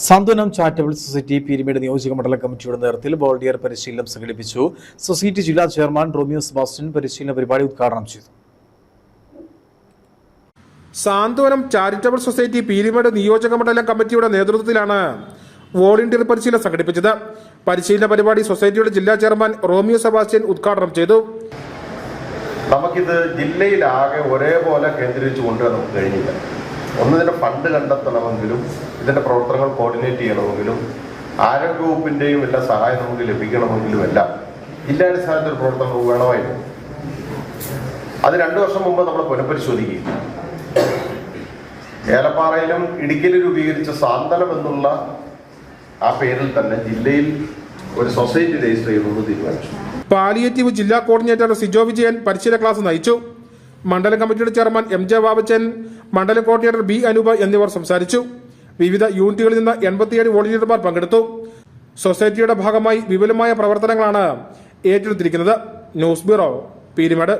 സാന്ത്വനം charitable society Peermade നിയോജക മണ്ഡലം കമ്മിറ്റിയുടെ നേതൃത്വത്തിൽ വോളണ്ടിയർ പരിശീലനം സംഘടിപ്പിച്ചു. സൊസൈറ്റി ജില്ലാ ചെയർമാൻ റോമിയോ സെബാസ്റ്റ്യൻ പരിശീലന പരിപാടി ഉദ്ഘാടനം ചെയ്തു. സാന്ത്വനം ചാരിറ്റബിൾ സൊസൈറ്റി പീരിമേഡ് നിയോജക മണ്ഡലം കമ്മിറ്റിയുടെ നേതൃത്വത്തിലാണ് വോളണ്ടിയർ പരിശീലനം സംഘടിപ്പിച്ചത്. പരിശീലന പരിപാടി സൊസൈറ്റിയുടെ ജില്ലാ ചെയർമാൻ റോമിയോ സെബാസ്റ്റ്യൻ ഉദ്ഘാടനം ചെയ്തു. നമുക്കിത് ജില്ലയിലാകെ ഒരേപോലെ കേന്ദ്രീകരിച്ച് കൊണ്ടുവരാൻ നമുക്ക് കഴിഞ്ഞില്ല. ഒന്നിതിന്റെ ഫണ്ട് കണ്ടെത്തണമെങ്കിലും ഇതിന്റെ പ്രവർത്തനങ്ങൾ കോർഡിനേറ്റ് ചെയ്യണമെങ്കിലും ആരോഗ്യവകുപ്പിന്റെയും എല്ലാ സഹായം നമുക്ക് ലഭിക്കണമെങ്കിലും എല്ലാം ജില്ലാടിസ്ഥാനത്തിൽ പ്രവർത്തനം വേണമായിരുന്നു. അത് 2 വർഷം മുമ്പ് നമ്മൾ പുനഃപരിശോധിക്കുകയും ഏലപ്പാറയിലും ഇടുക്കിയിലും രൂപീകരിച്ച സാന്ത്വനം എന്നുള്ള ആ പേരിൽ തന്നെ ജില്ലയിൽ ഒരു സൊസൈറ്റി രജിസ്റ്റർ ചെയ്യുന്നത് തീരുമാനിച്ചു. പാലിയേറ്റീവ് ജില്ലാ കോർഡിനേറ്റർ സിജോ വിജയൻ പരിശീലന ക്ലാസ് നയിച്ചു. മണ്ഡലം കമ്മിറ്റിയുടെ ചെയർമാൻ MJ ബാബച്ചൻ, മണ്ഡലം കോർഡിനേറ്റർ B അനൂപ എന്നിവർ സംസാരിച്ചു. വിവിധ യൂണിറ്റുകളിൽ നിന്ന് 87 വോളണ്ടിയർമാർ പങ്കെടുത്തു. സൊസൈറ്റിയുടെ ഭാഗമായി വിപുലമായ പ്രവർത്തനങ്ങളാണ് ഏറ്റെടുത്തിരിക്കുന്നത്. News bureau, Peermade.